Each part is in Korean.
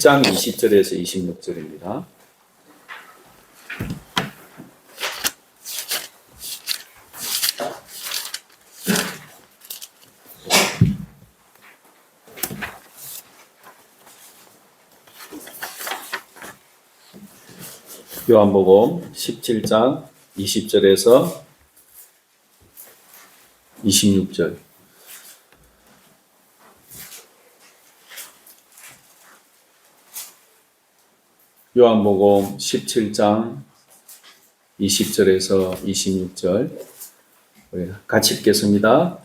10장 20절에서 26절입니다. 요한복음 17장 20절에서 26절. 요한복음 17장 20절에서 26절 같이 읽겠습니다.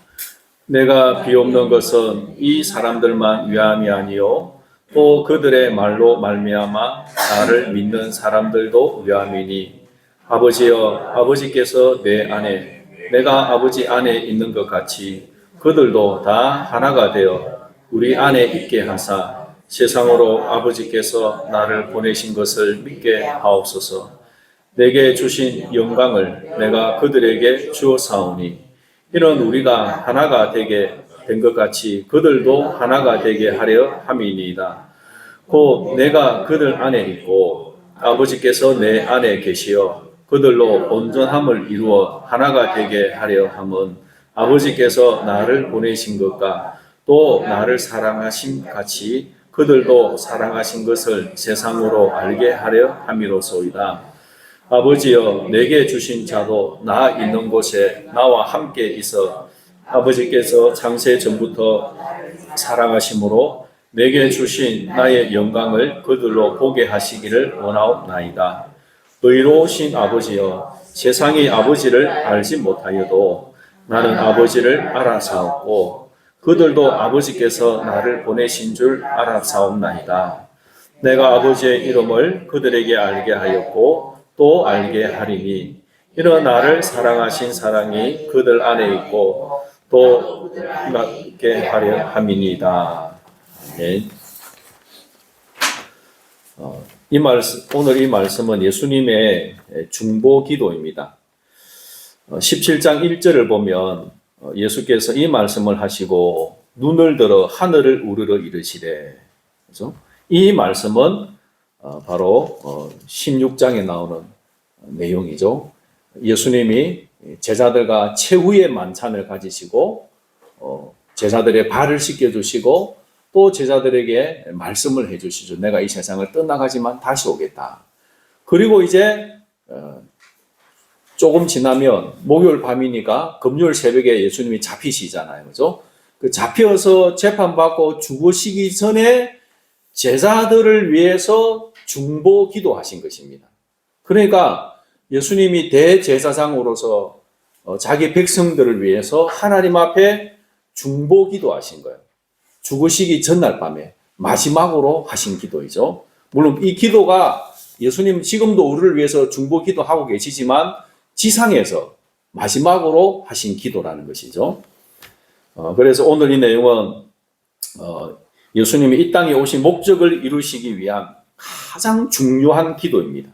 내가 비옵는 것은 이 사람들만 위함이 아니요 또 그들의 말로 말미암아 나를 믿는 사람들도 위함이니 아버지여 아버지께서 내 안에 내가 아버지 안에 있는 것 같이 그들도 다 하나가 되어 우리 안에 있게 하사 세상으로 아버지께서 나를 보내신 것을 믿게 하옵소서. 내게 주신 영광을 내가 그들에게 주었사오니 이는 우리가 하나가 되게 된 것 같이 그들도 하나가 되게 하려 함이니이다. 곧 내가 그들 안에 있고 아버지께서 내 안에 계시어 그들로 온전함을 이루어 하나가 되게 하려 함은 아버지께서 나를 보내신 것과 또 나를 사랑하심 같이 그들도 사랑하신 것을 세상으로 알게 하려 함이로소이다. 아버지여 내게 주신 자도 나 있는 곳에 나와 함께 있어 아버지께서 창세 전부터 사랑하심으로 내게 주신 나의 영광을 그들로 보게 하시기를 원하옵나이다. 의로우신 아버지여 세상이 아버지를 알지 못하여도 나는 아버지를 알아사옵고 그들도 아버지께서 나를 보내신 줄 알아사옵나이다. 내가 아버지의 이름을 그들에게 알게 하였고 또 알게 하리니 이는 나를 사랑하신 사랑이 그들 안에 있고 또 나게 하려 함이니이다. 네. 오늘 이 말씀은 예수님의 중보 기도입니다. 17장 1절을 보면 예수께서 이 말씀을 하시고 눈을 들어 하늘을 우러러 이르시되, 그렇죠? 이 말씀은 바로 16장에 나오는 내용이죠. 예수님이 제자들과 최후의 만찬을 가지시고 제자들의 발을 씻겨주시고 또 제자들에게 말씀을 해주시죠. 내가 이 세상을 떠나가지만 다시 오겠다. 그리고 이제 조금 지나면 목요일 밤이니까 금요일 새벽에 예수님이 잡히시잖아요. 그죠? 그 잡혀서 재판받고 죽으시기 전에 제자들을 위해서 중보 기도하신 것입니다. 그러니까 예수님이 대제사장으로서 자기 백성들을 위해서 하나님 앞에 중보 기도하신 거예요. 죽으시기 전날 밤에 마지막으로 하신 기도이죠. 물론 이 기도가 예수님 지금도 우리를 위해서 중보 기도하고 계시지만 지상에서 마지막으로 하신 기도라는 것이죠. 그래서 오늘 이 내용은 예수님이 이 땅에 오신 목적을 이루시기 위한 가장 중요한 기도입니다.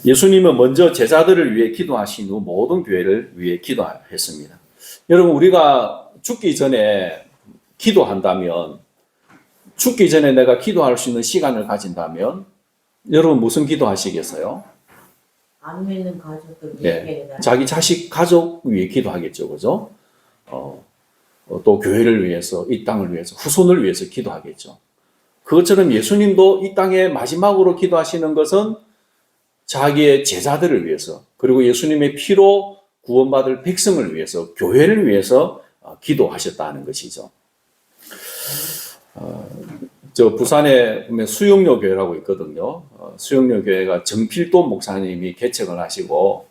예수님은 먼저 제자들을 위해 기도하신 후 모든 교회를 위해 기도했습니다. 여러분, 우리가 죽기 전에 기도한다면, 죽기 전에 내가 기도할 수 있는 시간을 가진다면 여러분 무슨 기도하시겠어요? 안 믿는 가족들 위해 자기 자식 가족 위해 기도하겠죠, 그죠? 또 교회를 위해서, 이 땅을 위해서, 후손을 위해서 기도하겠죠. 그것처럼 예수님도 이 땅에 마지막으로 기도하시는 것은 자기의 제자들을 위해서, 그리고 예수님의 피로 구원받을 백성을 위해서, 교회를 위해서 기도하셨다는 것이죠. 저 부산에 보면 수영로 교회라고 있거든요. 수영로 교회가 정필도 목사님이 개척을 하시고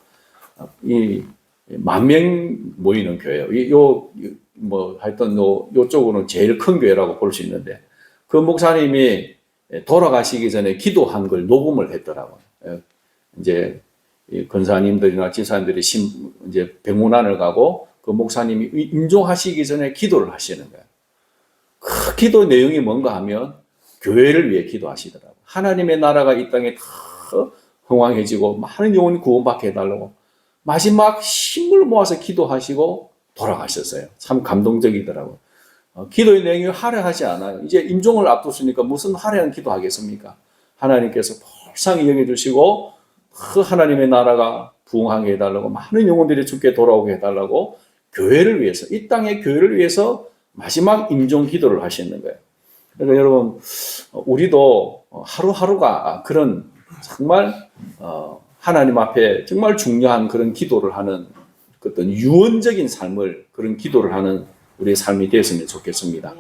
이 10,000명 모이는 교회예요. 하여튼 요쪽으로는 제일 큰 교회라고 볼 수 있는데 그 목사님이 돌아가시기 전에 기도한 걸 녹음을 했더라고요. 이제 권사님들이나 지사님들이 이제 병문안을 가고 그 목사님이 임종하시기 전에 기도를 하시는 거예요. 그 기도 내용이 뭔가 하면 교회를 위해 기도하시더라고요. 하나님의 나라가 이 땅에 다 흥왕해지고 많은 영혼이 구원받게 해달라고 마지막 힘을 모아서 기도하시고 돌아가셨어요. 참 감동적이더라고요. 기도의 내용이 화려하지 않아요. 이제 임종을 앞두시니까 무슨 화려한 기도 하겠습니까? 하나님께서 불쌍히 여겨주시고 그 하나님의 나라가 부흥하게 해달라고, 많은 영혼들이 주께 돌아오게 해달라고, 교회를 위해서, 이 땅의 교회를 위해서 마지막 임종 기도를 하시는 거예요. 그러니까 여러분, 우리도 하루하루가 그런 정말 하나님 앞에 정말 중요한 그런 기도를 하는 어떤 유언적인 삶을, 그런 기도를 하는 우리의 삶이 되었으면 좋겠습니다.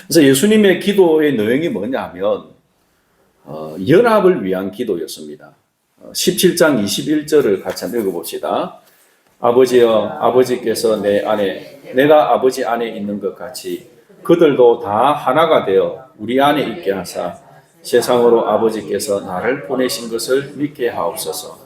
그래서 예수님의 기도의 내용이 뭐냐면 연합을 위한 기도였습니다. 17장 21절을 같이 한번 읽어봅시다. 아버지여, 아버지께서 내 안에, 내가 아버지 안에 있는 것 같이 그들도 다 하나가 되어 우리 안에 있게 하사 세상으로 아버지께서 나를 보내신 것을 믿게 하옵소서.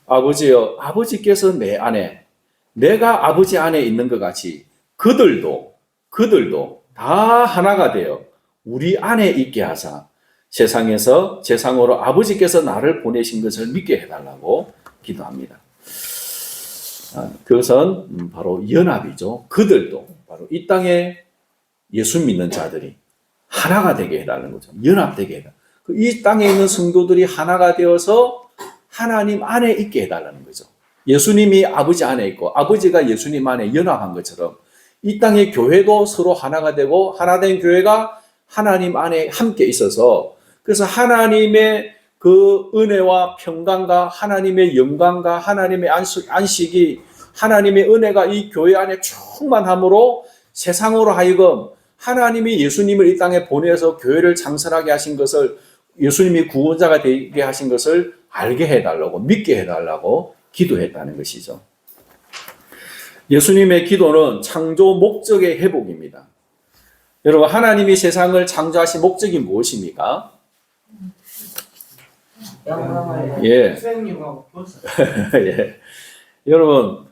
아버지여, 아버지께서 내 안에, 내가 아버지 안에 있는 것 같이 그들도 다 하나가 되어 우리 안에 있게 하사 세상으로 아버지께서 나를 보내신 것을 믿게 해달라고 기도합니다. 그것은 바로 연합이죠. 그들도 바로 이 땅에 예수 믿는 자들이 하나가 되게 해달라는 거죠. 연합되게 해달라. 이 땅에 있는 성도들이 하나가 되어서 하나님 안에 있게 해달라는 거죠. 예수님이 아버지 안에 있고 아버지가 예수님 안에 연합한 것처럼 이 땅의 교회도 서로 하나가 되고 하나된 교회가 하나님 안에 함께 있어서, 그래서 하나님의 그 은혜와 평강과 하나님의 영광과 하나님의 안식이, 하나님의 은혜가 이 교회 안에 충만함으로 세상으로 하여금 하나님이 예수님을 이 땅에 보내서 교회를 창설하게 하신 것을, 예수님이 구원자가 되게 하신 것을 알게 해달라고, 믿게 해달라고 기도했다는 것이죠. 예수님의 기도는 창조 목적의 회복입니다. 여러분, 하나님이 세상을 창조하신 목적이 무엇입니까? 영광을. 예. 예. 여러분,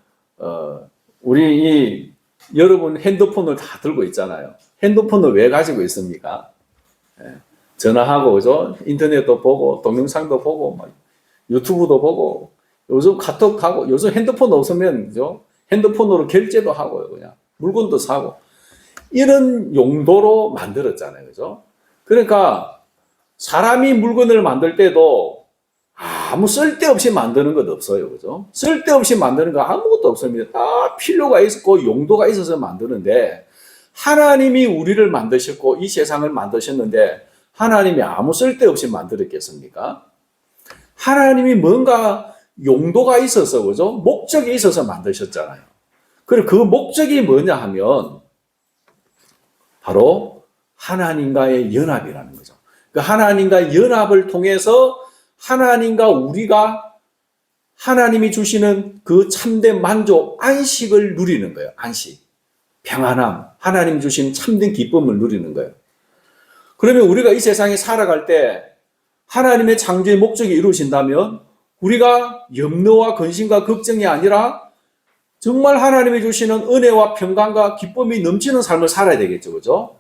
여러분 핸드폰을 다 들고 있잖아요. 핸드폰을 왜 가지고 있습니까? 예. 전화하고, 그죠? 인터넷도 보고, 동영상도 보고, 막 유튜브도 보고, 요즘 카톡하고, 요즘 핸드폰 없으면, 그죠? 핸드폰으로 결제도 하고요, 그냥. 물건도 사고. 이런 용도로 만들었잖아요, 그죠? 그러니까, 사람이 물건을 만들 때도 아무 쓸데없이 만드는 것 없어요, 그죠? 쓸데없이 만드는 거 아무것도 없습니다. 다 필요가 있고, 용도가 있어서 만드는데, 하나님이 우리를 만드셨고, 이 세상을 만드셨는데, 하나님이 아무 쓸데없이 만들었겠습니까? 하나님이 뭔가 용도가 있어서, 그죠? 목적이 있어서 만드셨잖아요. 그리고 그 목적이 뭐냐 하면 바로 하나님과의 연합이라는 거죠. 그 하나님과 연합을 통해서 하나님과 우리가 하나님이 주시는 그 참된 만족, 안식을 누리는 거예요. 안식, 평안함, 하나님 주신 참된 기쁨을 누리는 거예요. 그러면 우리가 이 세상에 살아갈 때 하나님의 창조의 목적이 이루어진다면 우리가 염려와 근심과 걱정이 아니라 정말 하나님이 주시는 은혜와 평강과 기쁨이 넘치는 삶을 살아야 되겠죠, 그죠?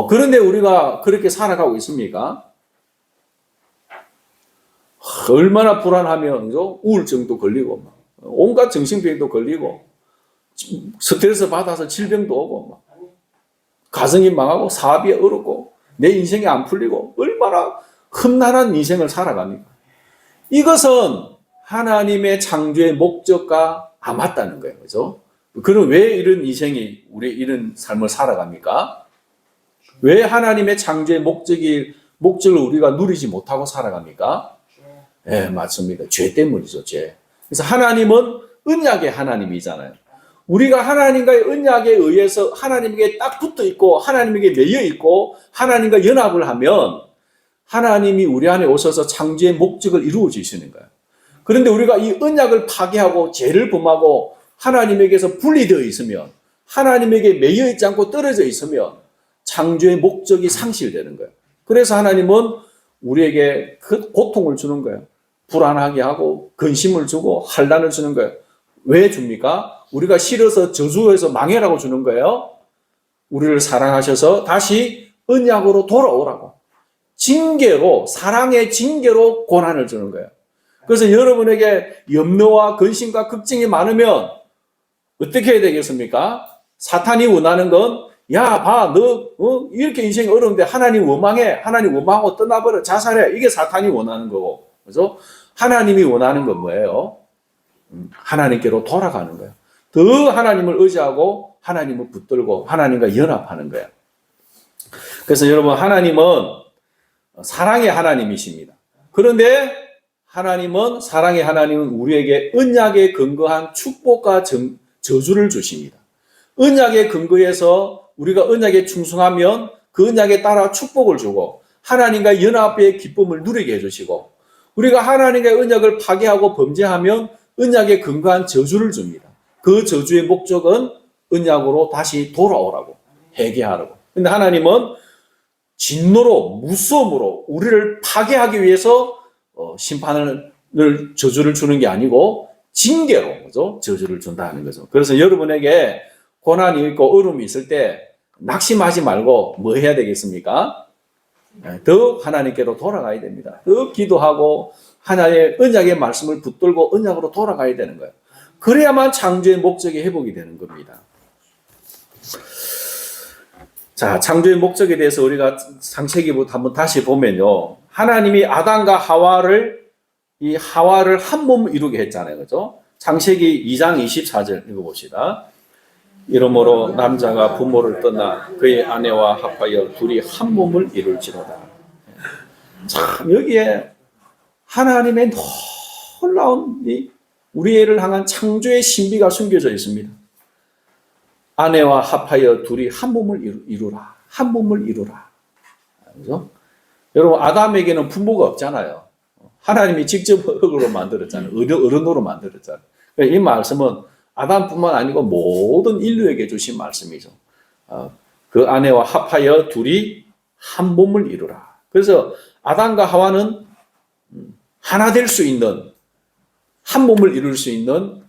그런데 우리가 그렇게 살아가고 있습니까? 얼마나 불안하면, 그죠? 우울증도 걸리고, 막, 온갖 정신병도 걸리고, 스트레스 받아서 질병도 오고, 막, 가정이 망하고, 사업이 어렵고, 내 인생이 안 풀리고, 얼마나 험난한 인생을 살아갑니까? 이것은 하나님의 창조의 목적과 안 맞다는 거예요. 그죠? 그럼 왜 이런 인생이, 우리 이런 삶을 살아갑니까? 왜 하나님의 창조의 목적을 우리가 누리지 못하고 살아갑니까? 네, 맞습니다. 죄 때문이죠, 죄. 그래서 하나님은 언약의 하나님이잖아요. 우리가 하나님과의 언약에 의해서 하나님에게 딱 붙어 있고, 하나님에게 매여 있고, 하나님과 연합을 하면 하나님이 우리 안에 오셔서 창조의 목적을 이루어 주시는 거예요. 그런데 우리가 이 언약을 파괴하고 죄를 범하고 하나님에게서 분리되어 있으면, 하나님에게 매여 있지 않고 떨어져 있으면 창조의 목적이 상실되는 거예요. 그래서 하나님은 우리에게 그 고통을 주는 거예요. 불안하게 하고 근심을 주고 환난을 주는 거예요. 왜 줍니까? 우리가 싫어서 저주해서 망해라고 주는 거예요. 우리를 사랑하셔서 다시 언약으로 돌아오라고. 징계로, 사랑의 징계로 고난을 주는 거예요. 그래서 여러분에게 염려와 근심과 걱정이 많으면 어떻게 해야 되겠습니까? 사탄이 원하는 건, 야, 봐, 너, 이렇게 인생이 어려운데 하나님 원망해. 하나님 원망하고 떠나버려. 자살해. 이게 사탄이 원하는 거고. 그죠? 하나님이 원하는 건 뭐예요? 하나님께로 돌아가는 거예요. 더 하나님을 의지하고 하나님을 붙들고 하나님과 연합하는 거예요. 그래서 여러분, 하나님은 사랑의 하나님이십니다. 그런데 하나님은, 사랑의 하나님은 우리에게 언약에 근거한 축복과 저주를 주십니다. 언약에 근거해서 우리가 언약에 충성하면 그 언약에 따라 축복을 주고 하나님과 연합의 기쁨을 누리게 해주시고, 우리가 하나님과의 언약을 파괴하고 범죄하면 언약에 근거한 저주를 줍니다. 그 저주의 목적은 언약으로 다시 돌아오라고, 회개하라고. 근데 하나님은 진노로, 무서움으로 우리를 파괴하기 위해서 심판을, 저주를 주는 게 아니고 징계로, 그죠? 저주를 준다는 거죠. 그래서 여러분에게 고난이 있고 어려움이 있을 때 낙심하지 말고 뭐 해야 되겠습니까? 더 하나님께로 돌아가야 됩니다. 더 기도하고 하나님의 언약의 말씀을 붙들고 언약으로 돌아가야 되는 거예요. 그래야만 창조의 목적이 회복이 되는 겁니다. 자, 창조의 목적에 대해서 우리가 창세기부터 한번 다시 보면요. 하나님이 아담과 하와를 한 몸 이루게 했잖아요. 그죠? 창세기 2장 24절 읽어봅시다. 이러므로 남자가 부모를 떠나 그의 아내와 합하여 둘이 한 몸을 이룰지로다. 참, 여기에 하나님의 놀라운 우리를 향한 창조의 신비가 숨겨져 있습니다. 아내와 합하여 둘이 한 몸을 이루라. 한 몸을 이루라. 그죠? 여러분, 아담에게는 부모가 없잖아요. 하나님이 직접 흙으로 만들었잖아요. 어른으로 만들었잖아요. 이 말씀은 아담뿐만 아니고 모든 인류에게 주신 말씀이죠. 그 아내와 합하여 둘이 한 몸을 이루라. 그래서 아담과 하와는 하나 될 수 있는, 한 몸을 이룰 수 있는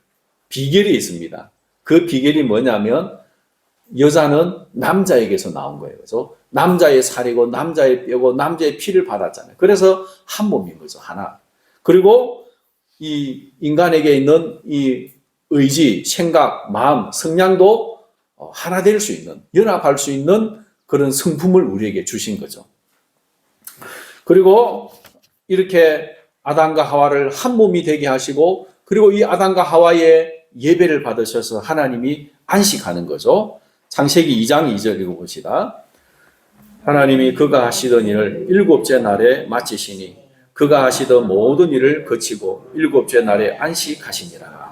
비결이 있습니다. 그 비결이 뭐냐면 여자는 남자에게서 나온 거예요. 그래서 남자의 살이고 남자의 뼈고 남자의 피를 받았잖아요. 그래서 한 몸인 거죠. 하나. 그리고 이 인간에게 있는 이 의지, 생각, 마음, 성향도 하나 될 수 있는, 연합할 수 있는 그런 성품을 우리에게 주신 거죠. 그리고 이렇게 아담과 하와를 한 몸이 되게 하시고, 그리고 이 아담과 하와의 예배를 받으셔서 하나님이 안식하는 거죠. 창세기 2장 2절 읽어봅시다. 하나님이 그가 하시던 일을 일곱째 날에 마치시니 그가 하시던 모든 일을 거치고 일곱째 날에 안식하시니라.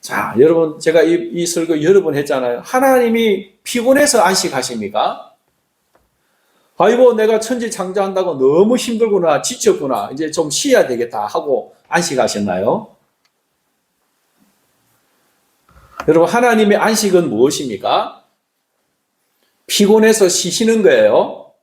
자, 여러분, 제가 이 설교 여러 번 했잖아요. 하나님이 피곤해서 안식하십니까? 아이고, 내가 천지 창조한다고 너무 힘들구나, 지쳤구나, 이제 좀 쉬어야 되겠다 하고 안식하셨나요? 여러분, 하나님의 안식은 무엇입니까? 피곤해서 쉬시는 거예요?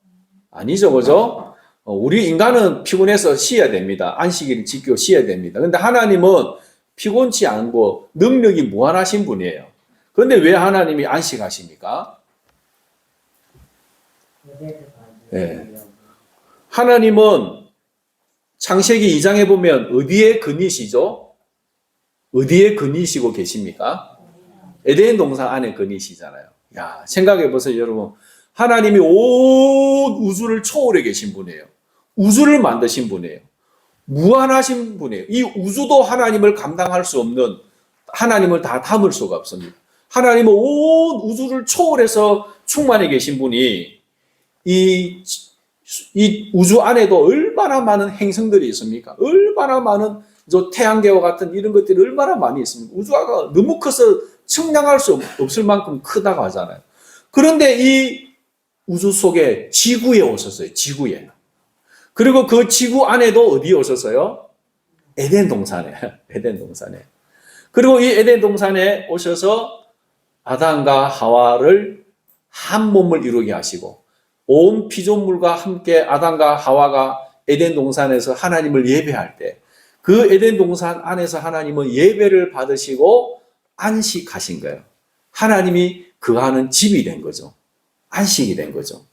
아니죠, 그죠? 우리 인간은 피곤해서 쉬어야 됩니다. 안식일을 지키고 쉬어야 됩니다. 근데 하나님은 피곤치 않고 능력이 무한하신 분이에요. 그런데 왜 하나님이 안식하십니까? 네. 하나님은 창세기 2장에 보면 어디에 근이시죠? 어디에 근이시고 계십니까? 에덴 동산 안에 근이시잖아요. 야, 생각해 보세요, 여러분. 하나님이 온 우주를 초월해 계신 분이에요. 우주를 만드신 분이에요. 무한하신 분이에요. 이 우주도 하나님을 감당할 수 없는, 하나님을 다 담을 수가 없습니다. 하나님은 온 우주를 초월해서 충만해 계신 분이 이 우주 안에도 얼마나 많은 행성들이 있습니까? 얼마나 많은 태양계와 같은 이런 것들이 얼마나 많이 있습니까? 우주가 너무 커서 측량할 수 없을 만큼 크다고 하잖아요. 그런데 이 우주 속에 지구에 오셨어요. 지구에. 그리고 그 지구 안에도 어디에 오셨어요? 에덴 동산에. 에덴 동산에. 그리고 이 에덴 동산에 오셔서 아담과 하와를 한 몸을 이루게 하시고 온 피조물과 함께 아담과 하와가 에덴 동산에서 하나님을 예배할 때 그 에덴 동산 안에서 하나님은 예배를 받으시고 안식하신 거예요. 하나님이 거하는 집이 된 거죠. 안식이 된 거죠.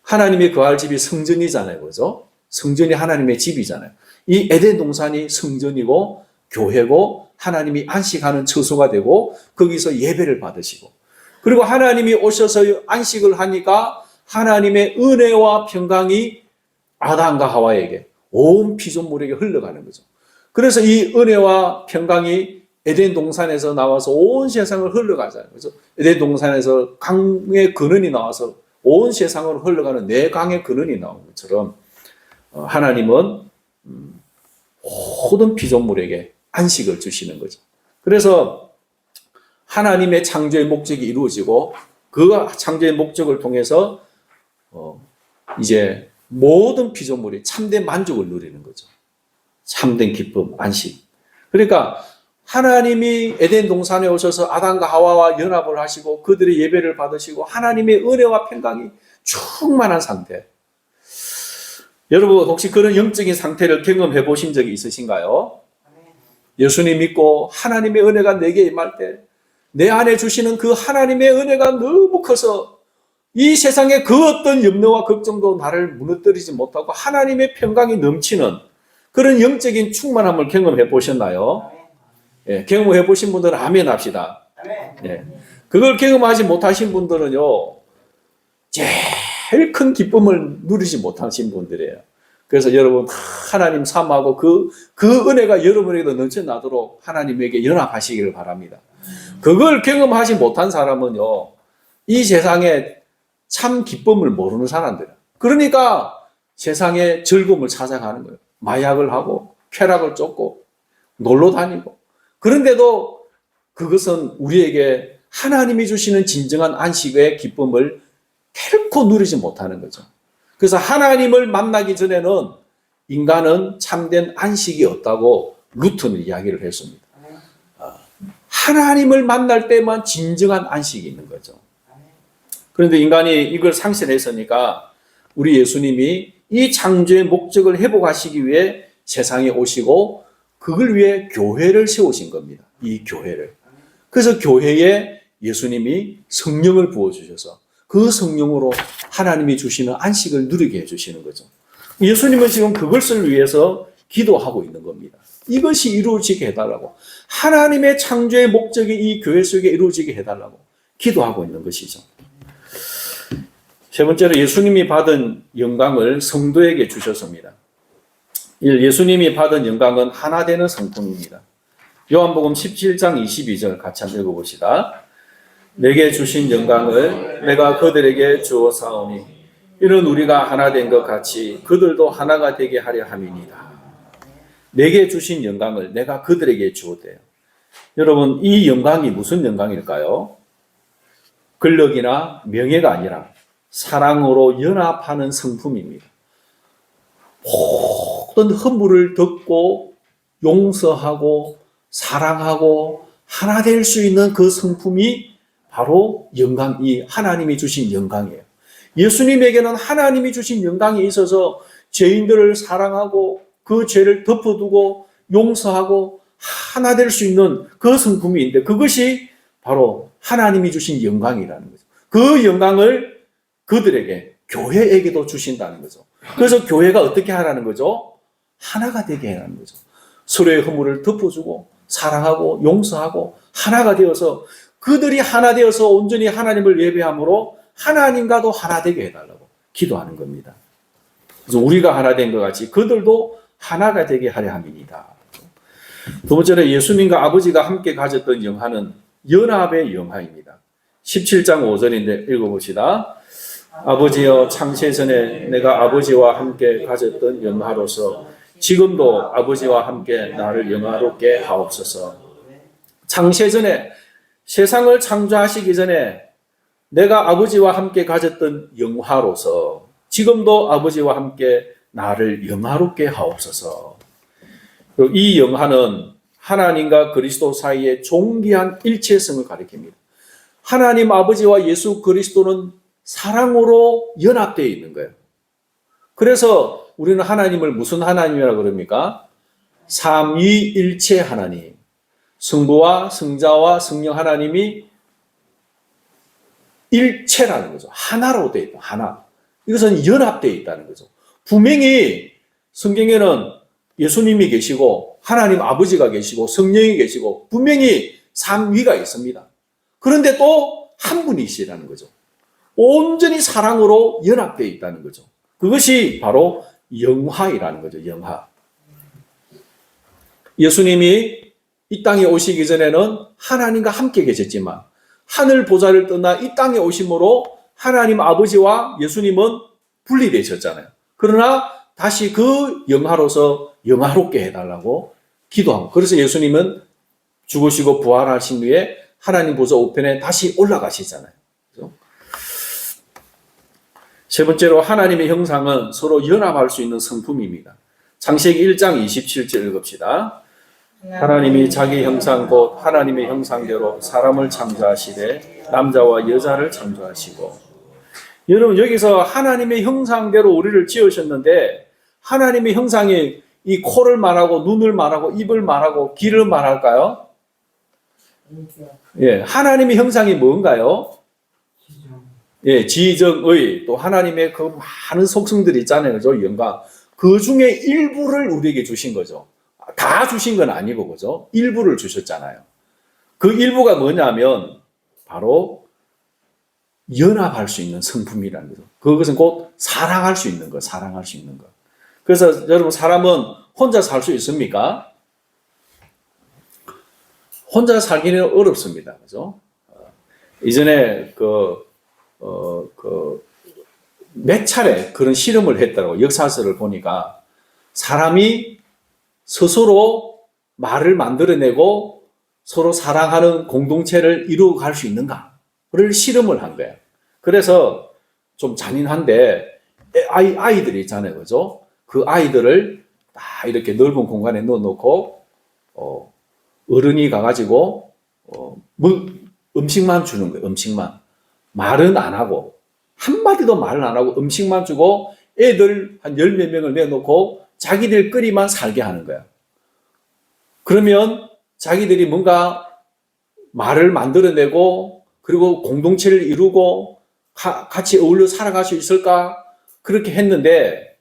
하나님이 거할 집이 성전이잖아요. 그죠? 성전이 하나님의 집이잖아요. 이 에덴 동산이 성전이고 교회고 하나님이 안식하는 처소가 되고 거기서 예배를 받으시고 그리고 하나님이 오셔서 안식을 하니까 하나님의 은혜와 평강이 아담과 하와에게 온 피조물에게 흘러가는 거죠. 그래서 이 은혜와 평강이 에덴 동산에서 나와서 온 세상을 흘러가잖아요. 그래서 에덴 동산에서 강의 근원이 나와서 온 세상으로 흘러가는 네 강의 근원이 나온 것처럼 하나님은 모든 피조물에게 안식을 주시는 거죠. 그래서 하나님의 창조의 목적이 이루어지고 그 창조의 목적을 통해서 이제 모든 피조물이 참된 만족을 누리는 거죠. 참된 기쁨, 안식. 그러니까 하나님이 에덴 동산에 오셔서 아담과 하와와 연합을 하시고 그들의 예배를 받으시고 하나님의 은혜와 평강이 충만한 상태. 여러분 혹시 그런 영적인 상태를 경험해 보신 적이 있으신가요? 예수님 믿고 하나님의 은혜가 내게 임할 때 내 안에 주시는 그 하나님의 은혜가 너무 커서 이 세상의 그 어떤 염려와 걱정도 나를 무너뜨리지 못하고 하나님의 평강이 넘치는 그런 영적인 충만함을 경험해 보셨나요? 예, 경험해 보신 분들은 아멘 합시다. 예, 그걸 경험하지 못하신 분들은요, 제일 큰 기쁨을 누리지 못하신 분들이에요. 그래서 여러분 하나님 삼하고 그 은혜가 여러분에게도 넘쳐나도록 하나님에게 연합하시기를 바랍니다. 그걸 경험하지 못한 사람은요, 이 세상에 참 기쁨을 모르는 사람들이에요. 그러니까 세상에 즐거움을 찾아가는 거예요. 마약을 하고 쾌락을 쫓고 놀러 다니고. 그런데도 그것은 우리에게 하나님이 주시는 진정한 안식의 기쁨을 결코 누리지 못하는 거죠. 그래서 하나님을 만나기 전에는 인간은 참된 안식이 없다고 루트는 이야기를 했습니다. 하나님을 만날 때만 진정한 안식이 있는 거죠. 그런데 인간이 이걸 상실했으니까 우리 예수님이 이 창조의 목적을 회복하시기 위해 세상에 오시고 그걸 위해 교회를 세우신 겁니다. 이 교회를. 그래서 교회에 예수님이 성령을 부어주셔서 그 성령으로 하나님이 주시는 안식을 누리게 해주시는 거죠. 예수님은 지금 그것을 위해서 기도하고 있는 겁니다. 이것이 이루어지게 해달라고. 하나님의 창조의 목적이 이 교회 속에 이루어지게 해달라고 기도하고 있는 것이죠. 세 번째로 예수님이 받은 영광을 성도에게 주셨습니다. 예수님이 받은 영광은 하나 되는 성품입니다. 요한복음 17장 22절 같이 한번 읽어봅시다. 내게 주신 영광을 내가 그들에게 주었사오니 이는 우리가 하나 된 것 같이 그들도 하나가 되게 하려 함이니라. 내게 주신 영광을 내가 그들에게 주었대요. 여러분 이 영광이 무슨 영광일까요? 권력이나 명예가 아니라 사랑으로 연합하는 성품입니다. 모든 허물을 덮고 용서하고 사랑하고 하나 될 수 있는 그 성품이 바로 영광이 하나님이 주신 영광이에요. 예수님에게는 하나님이 주신 영광이 있어서 죄인들을 사랑하고 그 죄를 덮어두고 용서하고 하나 될 수 있는 그 성품이 있는데 그것이 바로 하나님이 주신 영광이라는 거죠. 그 영광을 그들에게 교회에게도 주신다는 거죠. 그래서 교회가 어떻게 하라는 거죠? 하나가 되게 하라는 거죠. 서로의 허물을 덮어주고 사랑하고 용서하고 하나가 되어서 그들이 하나 되어서 온전히 하나님을 예배함으로 하나님과도 하나 되게 해달라고 기도하는 겁니다. 그래서 우리가 하나 된 것 같이 그들도 하나가 되게 하려 함이니이다. 두 번째로 예수님과 아버지가 함께 가졌던 영화는 연합의 영화입니다. 17장 5절인데 읽어봅시다. 아버지여 창세 전에 내가 아버지와 함께 가졌던 영화로서 지금도 아버지와 함께 나를 영화롭게 하옵소서. 창세 전에 세상을 창조하시기 전에 내가 아버지와 함께 가졌던 영화로서 지금도 아버지와 함께 나를 영화롭게 하옵소서. 이 영화는 하나님과 그리스도 사이의 존귀한 일체성을 가리킵니다. 하나님 아버지와 예수 그리스도는 사랑으로 연합되어 있는 거예요. 그래서 우리는 하나님을 무슨 하나님이라고 그럽니까? 삼위일체 하나님. 성부와 성자와 성령 하나님이 일체라는 거죠. 하나로 되어 있다. 하나. 이것은 연합되어 있다는 거죠. 분명히 성경에는 예수님이 계시고 하나님 아버지가 계시고 성령이 계시고 분명히 삼위가 있습니다. 그런데 또 한 분이시라는 거죠. 온전히 사랑으로 연합되어 있다는 거죠. 그것이 바로 영화이라는 거죠. 영화. 예수님이 이 땅에 오시기 전에는 하나님과 함께 계셨지만 하늘 보좌를 떠나 이 땅에 오심으로 하나님 아버지와 예수님은 분리되셨잖아요. 그러나 다시 그 영화로서 영화롭게 해달라고 기도하고, 그래서 예수님은 죽으시고 부활하신 후에 하나님 보좌 우편에 다시 올라가시잖아요. 그렇죠? 세 번째로 하나님의 형상은 서로 연합할 수 있는 성품입니다. 창세기 1장 27절 읽읍시다. 하나님이 자기 형상 곧 하나님의 형상대로 사람을 창조하시되 남자와 여자를 창조하시고. 여러분, 여기서 하나님의 형상대로 우리를 지으셨는데 하나님의 형상이 이 코를 말하고 눈을 말하고 입을 말하고 귀를 말할까요? 예, 하나님의 형상이 뭔가요? 예, 지정의, 또 하나님의 그 많은 속성들이 있잖아요. 그죠? 영광. 그 중에 일부를 우리에게 주신 거죠. 다 주신 건 아니고, 그죠? 일부를 주셨잖아요. 그 일부가 뭐냐면, 바로 연합할 수 있는 성품이라는 거죠. 그것은 곧 사랑할 수 있는 거, 사랑할 수 있는 거. 그래서 여러분, 사람은 혼자 살 수 있습니까? 혼자 살기는 어렵습니다. 그죠? 이전에 몇 차례 그런 실험을 했다고 역사서를 보니까 사람이 스스로 말을 만들어내고 서로 사랑하는 공동체를 이루어갈 수 있는가를 실험을 한 거예요. 그래서 좀 잔인한데 아이들이 있잖아요. 그죠? 그 아이들을 다 이렇게 넓은 공간에 넣어놓고 어른이 가가지고 음식만 주는 거예요. 음식만. 말은 안 하고 한마디도 말을 안 하고 음식만 주고 애들 한 10몇 명을 내놓고 자기들끼리만 살게 하는 거야. 그러면 자기들이 뭔가 말을 만들어내고 그리고 공동체를 이루고 같이 어울려 살아갈 수 있을까? 그렇게 했는데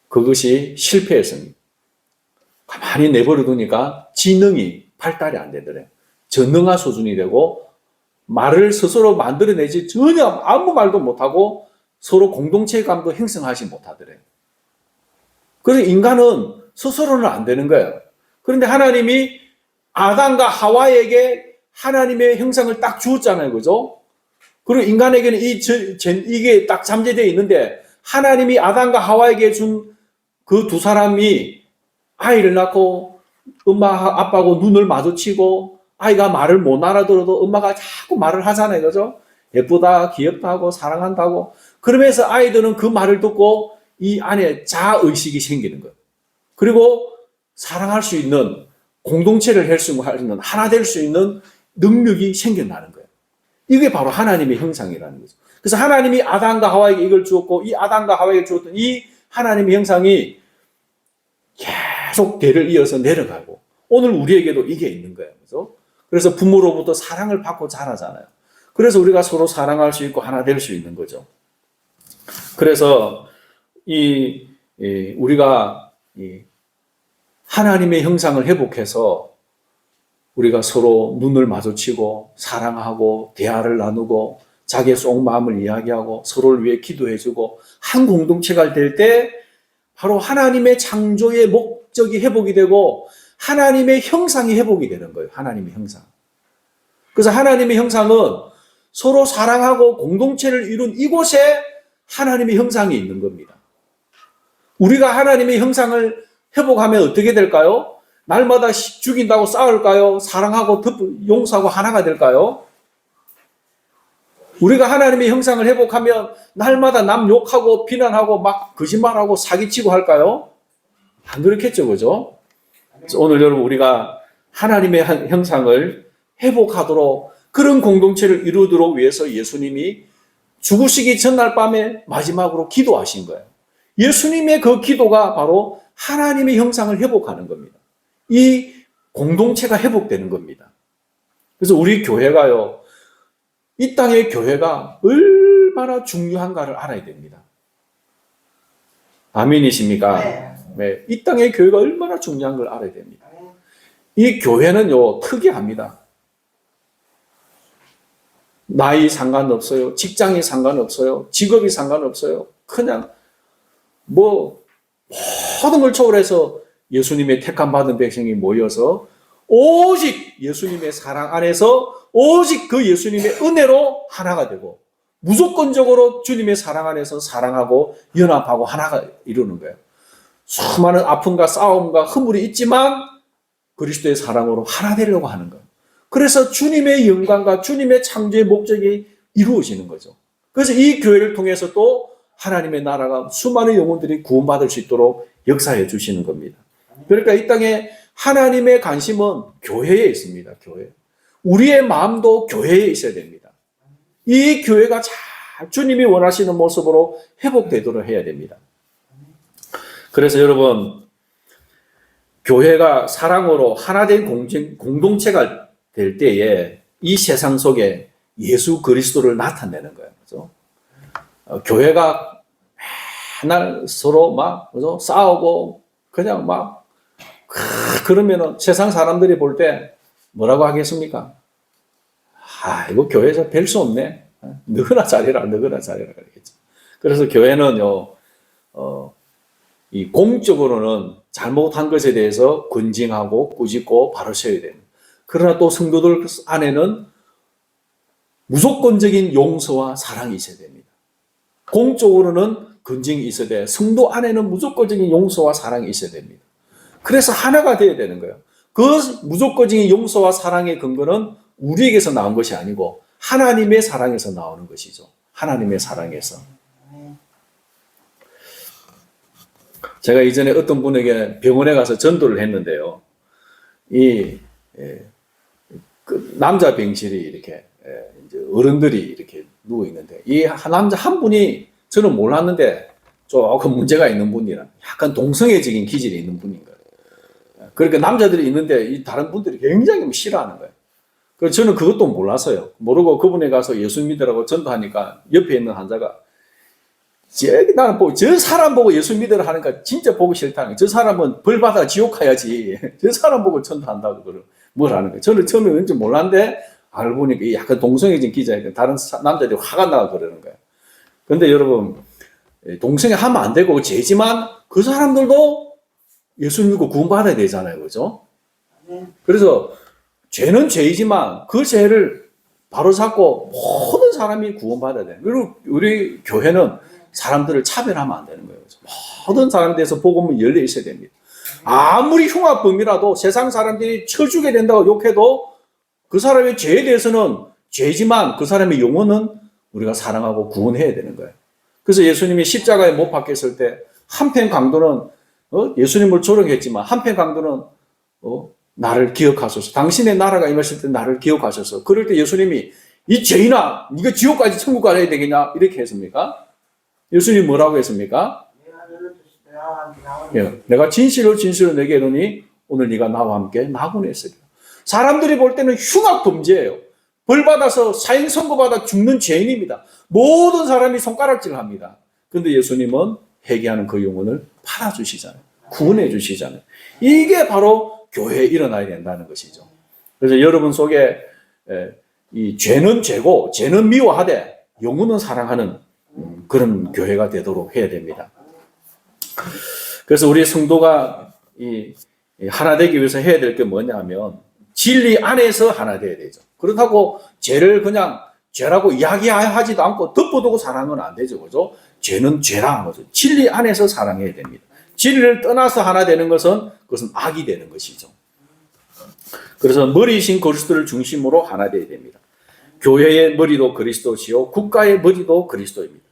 그것이 실패했습니다. 가만히 내버려 두니까 지능이 발달이 안 되더래요. 전능화 수준이 되고 말을 스스로 만들어내지 전혀 아무 말도 못하고 서로 공동체감도 형성하지 못하더래요. 그래서 인간은 스스로는 안 되는 거예요. 그런데 하나님이 아담과 하와에게 하나님의 형상을 딱 주었잖아요. 그죠? 그리고 인간에게는 이게 딱 잠재되어 있는데 하나님이 아담과 하와에게 준 그 두 사람이 아이를 낳고 엄마 아빠하고 눈을 마주치고 아이가 말을 못 알아들어도 엄마가 자꾸 말을 하잖아요. 그죠? 예쁘다, 귀엽다고, 사랑한다고. 그러면서 아이들은 그 말을 듣고 이 안에 자아의식이 생기는 거예요. 그리고 사랑할 수 있는, 공동체를 할 수 있는, 하나 될 수 있는 능력이 생겨나는 거예요. 이게 바로 하나님의 형상이라는 거죠. 그래서 하나님이 아담과 하와에게 이걸 주었고, 이 아담과 하와에게 주었던 이 하나님의 형상이 계속 대를 이어서 내려가고, 오늘 우리에게도 이게 있는 거예요. 그죠? 그래서 부모로부터 사랑을 받고 자라잖아요. 그래서 우리가 서로 사랑할 수 있고 하나 될 수 있는 거죠. 그래서 우리가 하나님의 형상을 회복해서 우리가 서로 눈을 마주치고 사랑하고 대화를 나누고 자기의 속마음을 이야기하고 서로를 위해 기도해주고 한 공동체가 될 때 바로 하나님의 창조의 목적이 회복이 되고 하나님의 형상이 회복이 되는 거예요. 하나님의 형상. 그래서 하나님의 형상은 서로 사랑하고 공동체를 이룬 이곳에 하나님의 형상이 있는 겁니다. 우리가 하나님의 형상을 회복하면 어떻게 될까요? 날마다 죽인다고 싸울까요? 사랑하고 용서하고 하나가 될까요? 우리가 하나님의 형상을 회복하면 날마다 남 욕하고 비난하고 막 거짓말하고 사기치고 할까요? 안 그렇겠죠, 그죠? 오늘 여러분 우리가 하나님의 형상을 회복하도록 그런 공동체를 이루도록 위해서 예수님이 죽으시기 전날 밤에 마지막으로 기도하신 거예요. 예수님의 그 기도가 바로 하나님의 형상을 회복하는 겁니다. 이 공동체가 회복되는 겁니다. 그래서 우리 교회가요, 이 땅의 교회가 얼마나 중요한가를 알아야 됩니다. 아멘이십니까? 네. 이 땅의 교회가 얼마나 중요한 걸 알아야 됩니다. 이 교회는요, 특이합니다. 나이 상관없어요. 직장이 상관없어요. 직업이 상관없어요. 그냥 뭐 모든 걸 초월해서 예수님의 택함 받은 백성이 모여서 오직 예수님의 사랑 안에서 오직 그 예수님의 은혜로 하나가 되고 무조건적으로 주님의 사랑 안에서 사랑하고 연합하고 하나가 이루는 거예요. 수많은 아픔과 싸움과 허물이 있지만 그리스도의 사랑으로 하나 되려고 하는 거예요. 그래서 주님의 영광과 주님의 창조의 목적이 이루어지는 거죠. 그래서 이 교회를 통해서 또 하나님의 나라가 수많은 영혼들이 구원받을 수 있도록 역사해 주시는 겁니다. 그러니까 이 땅에 하나님의 관심은 교회에 있습니다. 교회. 우리의 마음도 교회에 있어야 됩니다. 이 교회가 잘 주님이 원하시는 모습으로 회복되도록 해야 됩니다. 그래서 여러분, 교회가 사랑으로 하나된 공동체가 될 때에 이 세상 속에 예수 그리스도를 나타내는 거예요. 그죠? 교회가 맨날 서로 막 그죠? 싸우고 그냥 막 그러면은 세상 사람들이 볼 때 뭐라고 하겠습니까? 이거 교회에서 별 수 없네. 너나 잘해라, 너나 잘해라 그러겠죠. 그래서 교회는요, 이 공적으로는 잘못한 것에 대해서 권징하고 꾸짖고 바로 세워야 됩니다. 그러나 또 성도들 안에는 무조건적인 용서와 사랑이 있어야 됩니다. 공적으로는 권징이 있어야 돼. 성도 안에는 무조건적인 용서와 사랑이 있어야 됩니다. 그래서 하나가 되어야 되는 거예요. 그 무조건적인 용서와 사랑의 근거는 우리에게서 나온 것이 아니고 하나님의 사랑에서 나오는 것이죠. 하나님의 사랑에서. 제가 이전에 어떤 분에게 병원에 가서 전도를 했는데요. 그 남자 병실이 이렇게 이제 어른들이 이렇게 누워 있는데 이 남자 한 분이 저는 몰랐는데 조금 문제가 있는 분이라 약간 동성애적인 기질이 있는 분인 거예요. 그러니까 남자들이 있는데 이 다른 분들이 굉장히 싫어하는 거예요. 그래서 저는 그것도 몰랐어요. 모르고 그분에 가서 예수 믿으라고 전도하니까 옆에 있는 환자가 나는 보고 저 사람 보고 예수 믿으라 하니까 진짜 보기 싫다는 거예요. 저 사람은 벌 받아 지옥 가야지. 저 사람 보고 전도한다고 뭘 하는 거예요. 저는 처음에 왠지 몰랐는데 알고 보니까 약간 동성애적인 기자니까 다른 남자들이 화가 나고 그러는 거예요. 근데 여러분, 동성애 하면 안 되고 죄지만 그 사람들도 예수 믿고 구원받아야 되잖아요. 그죠? 그래서 죄는 죄이지만 그 죄를 바로잡고 모든 사람이 구원받아야 돼요. 그리고 우리 교회는 사람들을 차별하면 안 되는 거예요. 모든 사람에 대해서 복음은 열려 있어야 됩니다. 아무리 흉악범이라도 세상 사람들이 쳐주게 된다고 욕해도 그 사람의 죄에 대해서는 죄지만 그 사람의 영혼은 우리가 사랑하고 구원해야 되는 거예요. 그래서 예수님이 십자가에 못 박혔을 때 한편 강도는 예수님을 조롱했지만 한편 강도는 나를 기억하소서. 당신의 나라가 임하실 때 나를 기억하소서. 그럴 때 예수님이 이 죄인아 네가 지옥까지 천국 가야 되겠냐 이렇게 했습니까? 예수님 뭐라고 했습니까? 내가 진실로 내게 이르니 오늘 네가 나와 함께 나군에 있으리라. 사람들이 볼 때는 흉악 범죄예요. 벌 받아서 사형 선고받아 죽는 죄인입니다. 모든 사람이 손가락질을 합니다. 그런데 예수님은 회개하는 그 영혼을 팔아주시잖아요. 구원해 주시잖아요. 이게 바로 교회에 일어나야 된다는 것이죠. 그래서 여러분 속에 이 죄는 죄고 죄는 미워하되 영혼은 사랑하는 그런 교회가 되도록 해야 됩니다. 그래서 우리 성도가 하나 되기 위해서 해야 될 게 뭐냐면 진리 안에서 하나 되어야 되죠. 그렇다고 죄를 그냥 죄라고 이야기하지도 않고 덮어두고 사랑은 안 되죠. 그죠? 죄는 죄라는 거죠. 진리 안에서 사랑해야 됩니다. 진리를 떠나서 하나 되는 것은 그것은 악이 되는 것이죠. 그래서 머리이신 그리스도를 중심으로 하나 되어야 됩니다. 교회의 머리도 그리스도시요 국가의 머리도 그리스도입니다.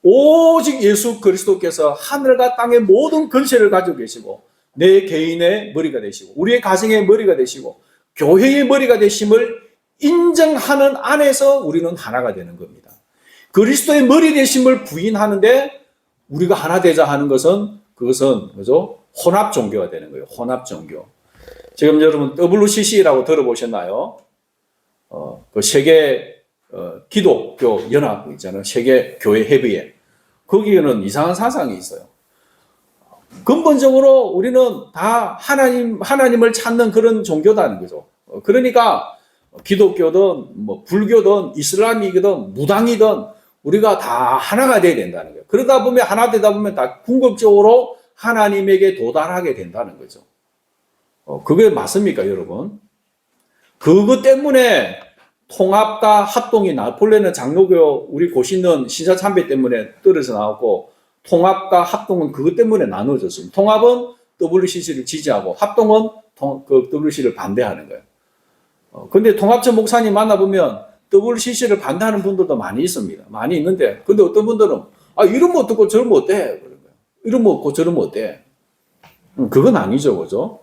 오직 예수 그리스도께서 하늘과 땅의 모든 권세를 가지고 계시고 내 개인의 머리가 되시고 우리의 가정의 머리가 되시고 교회의 머리가 되심을 인정하는 안에서 우리는 하나가 되는 겁니다. 그리스도의 머리 되심을 부인하는데 우리가 하나 되자 하는 것은 그것은 뭐죠? 혼합 종교가 되는 거예요. 혼합 종교. 지금 여러분 WCC라고 들어보셨나요? 그 세계 기독교 연합 있잖아요. 세계 교회 협의회. 거기에는 이상한 사상이 있어요. 근본적으로 우리는 다 하나님을 찾는 그런 종교다는 거죠. 그러니까 기독교든 뭐 불교든 이슬람이든 무당이든 우리가 다 하나가 돼야 된다는 거예요. 그러다 보면 하나 되다 보면 다 궁극적으로 하나님에게 도달하게 된다는 거죠. 그게 맞습니까, 여러분? 그것 때문에 통합과 합동이 나폴레는 장로교 우리 고신은 신사참배 때문에 떨어져 나왔고 통합과 합동은 그것 때문에 나눠졌습니다. 통합은 WCC를 지지하고 합동은 그 WCC를 반대하는 거예요. 근데 통합처 목사님 만나보면 WCC를 반대하는 분들도 많이 있습니다. 많이 있는데, 근데 어떤 분들은, 이러면 어떻고 저러면 어때? 그런 거예요. 이러면 어떻고 저러면 어때? 그건 아니죠, 그죠?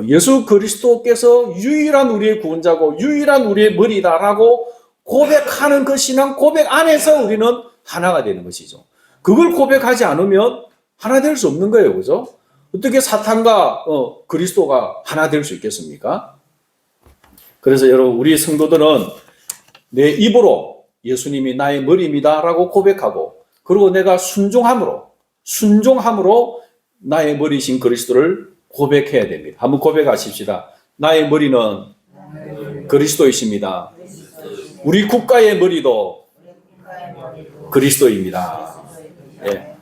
예수 그리스도께서 유일한 우리의 구원자고, 유일한 우리의 머리다라고 고백하는 그 신앙 고백 안에서 우리는 하나가 되는 것이죠. 그걸 고백하지 않으면 하나 될 수 없는 거예요, 그죠? 어떻게 사탄과 그리스도가 하나 될 수 있겠습니까? 그래서 여러분, 우리 성도들은 내 입으로 예수님이 나의 머리입니다라고 고백하고, 그리고 내가 순종함으로 나의 머리신 그리스도를 고백해야 됩니다. 한번 고백하십시다. 나의 머리는 그리스도이십니다. 우리 국가의 머리도 그리스도입니다. 예.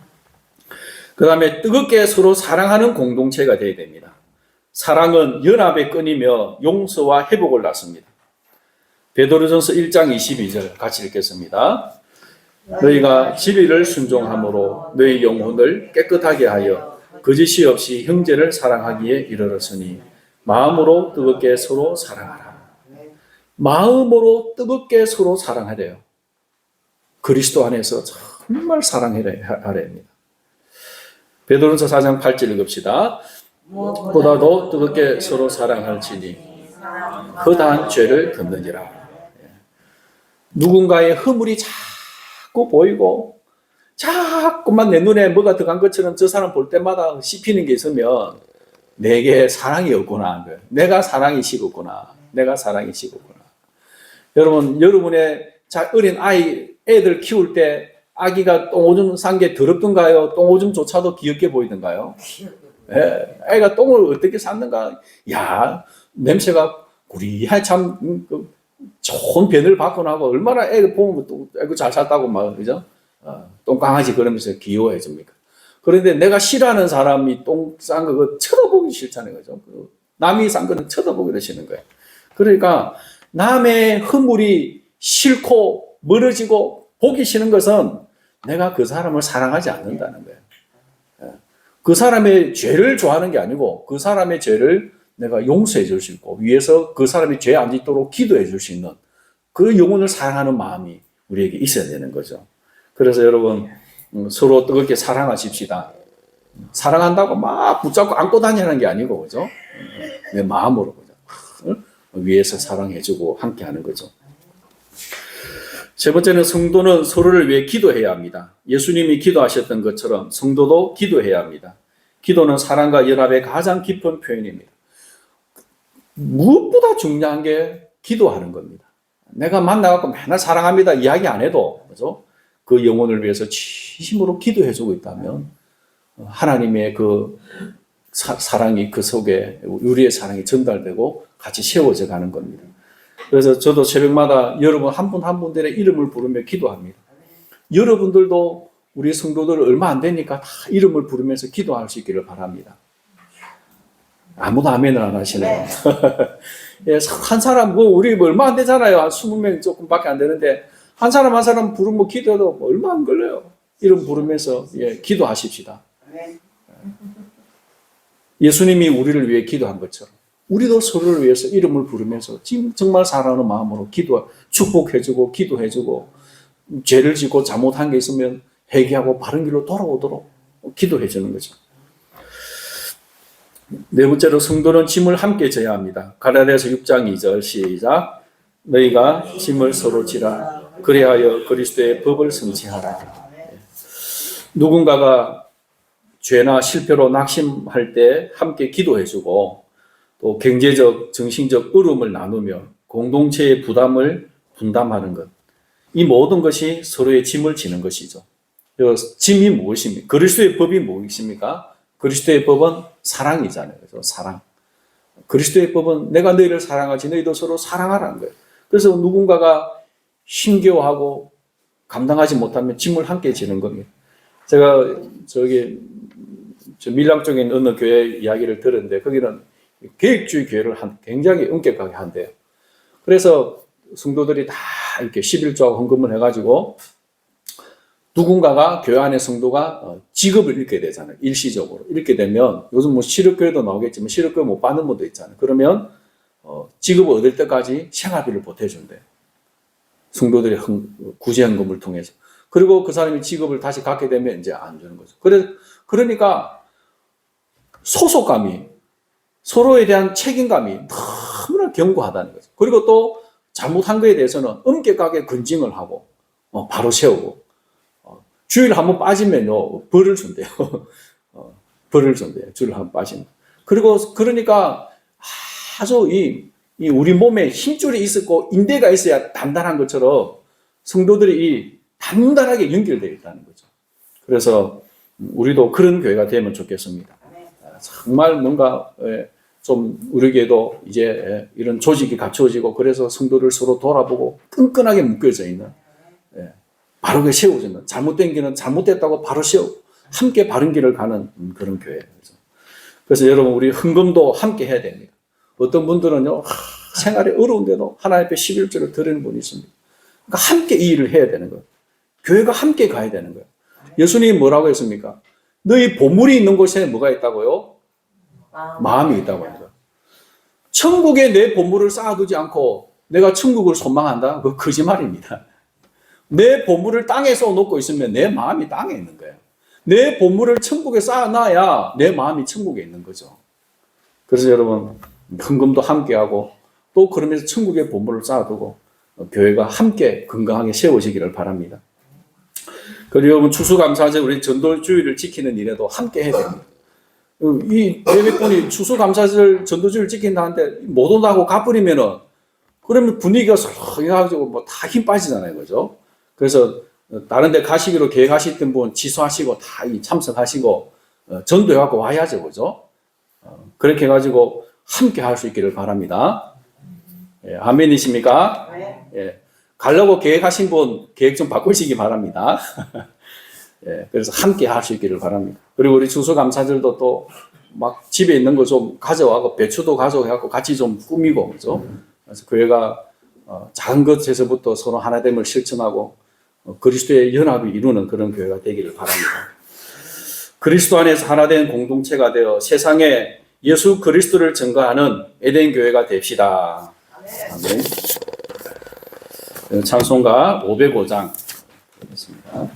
그 다음에 뜨겁게 서로 사랑하는 공동체가 되어야 됩니다. 사랑은 연합의 끈이며 용서와 회복을 낳습니다. 베드로전서 1장 22절 같이 읽겠습니다. 너희가 진리를 순종함으로 너희 영혼을 깨끗하게 하여 거짓이 없이 형제를 사랑하기에 이르렀으니 마음으로 뜨겁게 서로 사랑하라. 마음으로 뜨겁게 서로 사랑하래요. 그리스도 안에서 정말 사랑하라 합니다. 베드로전서 4장 8절 읽읍시다. 보다도 뜨겁게 서로 사랑할지니 허다한 죄를 덮느니라. 누군가의 허물이 자꾸 보이고 자꾸만 내 눈에 뭐가 들어간 것처럼 저 사람 볼 때마다 씹히는 게 있으면 내게 사랑이 없구나. 내가 사랑이 식었구나. 여러분, 여러분의 어린 애들 키울 때 아기가 똥오줌 싼 게 더럽던가요? 똥오줌조차도 귀엽게 보이던가요? 예, 애가 똥을 어떻게 쌌는가? 야, 냄새가 구리하게 참 좋은 변을 받고 나고 얼마나 애가 보면 또 애가 잘 샀다고 막 그죠? 똥강아지 그러면서 귀여워해 줍니까? 그런데 내가 싫어하는 사람이 똥 싼 거 쳐다보기 싫다는 거죠. 남이 싼 거는 쳐다보기도 싫은 거예요. 그러니까 남의 허물이 싫고 멀어지고 보기 싫은 것은 내가 그 사람을 사랑하지 않는다는 거예요. 그 사람의 죄를 좋아하는 게 아니고 그 사람의 죄를 내가 용서해 줄 수 있고 위에서 그 사람이 죄 안 짓도록 기도해 줄 수 있는 그 영혼을 사랑하는 마음이 우리에게 있어야 되는 거죠. 그래서 여러분 서로 뜨겁게 사랑하십시다. 사랑한다고 막 붙잡고 안고 다니는 게 아니고 그죠? 내 마음으로 그죠? 위에서 사랑해주고 함께하는 거죠. 세 번째는 성도는 서로를 위해 기도해야 합니다. 예수님이 기도하셨던 것처럼 성도도 기도해야 합니다. 기도는 사랑과 연합의 가장 깊은 표현입니다. 무엇보다 중요한 게 기도하는 겁니다. 내가 만나갖고 맨날 사랑합니다 이야기 안 해도 그죠? 그 영혼을 위해서 진심으로 기도해주고 있다면 하나님의 그 사랑이 그 속에 우리의 사랑이 전달되고 같이 세워져 가는 겁니다. 그래서 저도 새벽마다 여러분 한 분 한 분들의 이름을 부르며 기도합니다. 여러분들도 우리 성도들 얼마 안 되니까 다 이름을 부르면서 기도할 수 있기를 바랍니다. 아무도 아멘을 안 하시네요. 예, 한 사람, 우리 얼마 안 되잖아요. 한 20명 조금밖에 안 되는데, 한 사람 한 사람 부르면 기도해도 얼마 안 걸려요. 이름 부르면서, 예, 기도하십시다. 예수님이 우리를 위해 기도한 것처럼, 우리도 서로를 위해서 이름을 부르면서, 지금 정말 사랑하는 마음으로 축복해주고, 기도해주고, 죄를 짓고 잘못한 게 있으면 회개하고 바른 길로 돌아오도록 기도해주는 거죠. 네 번째로 성도는 짐을 함께 져야 합니다. 갈라디아서 6장 2절 시작. 너희가 짐을 서로 지라. 그리하여 그리스도의 법을 성취하라. 누군가가 죄나 실패로 낙심할 때 함께 기도해주고 또 경제적, 정신적 어려움을 나누며 공동체의 부담을 분담하는 것. 이 모든 것이 서로의 짐을 지는 것이죠. 짐이 무엇입니까? 그리스도의 법이 무엇입니까? 그리스도의 법은 사랑이잖아요. 그래서 사랑. 그리스도의 법은 내가 너희를 사랑하지 너희도 서로 사랑하라는 거예요. 그래서 누군가가 힘겨워하고 감당하지 못하면 짐을 함께 지는 겁니다. 제가 저 밀양 쪽에 있는 어느 교회 이야기를 들었는데 거기는 계획주의 교회를 굉장히 엄격하게 한대요. 그래서 성도들이 다 이렇게 11조하고 헌금을 해가지고 누군가가 교회 안에 성도가 직업을 잃게 되잖아요. 일시적으로. 잃게 되면 요즘 뭐 실업교회도 나오겠지만 실업교회 못 받는 분도 있잖아요. 그러면 직업을 얻을 때까지 생활비를 보태준대요. 성도들이 구제헌금을 통해서. 그리고 그 사람이 직업을 다시 갖게 되면 이제 안 주는 거죠. 그러니까 소속감이, 서로에 대한 책임감이 너무나 견고하다는 거죠. 그리고 또 잘못한 거에 대해서는 엄격하게 근징을 하고 바로 세우고 주일 한번 빠지면요 벌을 준대요. 벌을 준대요. 주일 한번 빠지면. 그리고 그러니까 아주 이 우리 몸에 힘줄이 있었고 인대가 있어야 단단한 것처럼 성도들이 단단하게 연결되어 있다는 거죠. 그래서 우리도 그런 교회가 되면 좋겠습니다. 정말 뭔가 좀 우리에게도 이제 이런 조직이 갖춰지고 그래서 성도를 서로 돌아보고 끈끈하게 묶여져 있는 바르게 세워지는 잘못된 길은 잘못됐다고 바로 세우고 함께 바른 길을 가는 그런 교회예요. 그래서 여러분 우리 헌금도 함께 해야 됩니다. 어떤 분들은요 생활이 어려운데도 하나님 앞에 11조를 드리는 분이 있습니다. 그러니까 함께 이 일을 해야 되는 거예요. 교회가 함께 가야 되는 거예요. 예수님이 뭐라고 했습니까? 너희 보물이 있는 곳에 뭐가 있다고요? 마음이 있다고 합니다. 천국에 내 보물을 쌓아두지 않고 내가 천국을 소망한다? 그거 거짓말입니다. 내 보물을 땅에 쏘놓고 있으면 내 마음이 땅에 있는 거예요. 내 보물을 천국에 쌓아놔야 내 마음이 천국에 있는 거죠. 그래서 여러분 헌금도 함께하고 또 그러면서 천국의 보물을 쌓아두고 교회가 함께 건강하게 세워지기를 바랍니다. 그리고 여러분 추수감사절 우리 전도주의를 지키는 일에도 함께 해야 됩니다. 이 예배꾼이 추수감사절 전도주의를 지킨다는데 못 온다고 가버리면은 그러면 분위기가 설렁해가지고 뭐 다 힘 빠지잖아요, 그죠? 그래서 다른 데 가시기로 계획하셨던 분 취소하시고 다 참석하시고 전도해갖고 와야죠, 그죠? 그렇게 해가지고 함께 할 수 있기를 바랍니다. 예, 아멘이십니까? 예, 가려고 계획하신 분 계획 좀 바꾸시기 바랍니다. 예, 그래서 함께 할 수 있기를 바랍니다. 그리고 우리 추수감사절도 또 막 집에 있는 거 좀 가져와고 배추도 가져와갖고 같이 좀 꾸미고, 그죠? 그래서 교회가 작은 것에서부터 서로 하나됨을 실천하고 그리스도의 연합을 이루는 그런 교회가 되기를 바랍니다. 그리스도 안에서 하나된 공동체가 되어 세상에 예수 그리스도를 증거하는 에덴 교회가 됩시다. 아멘. 찬송가 505장. 있습니다.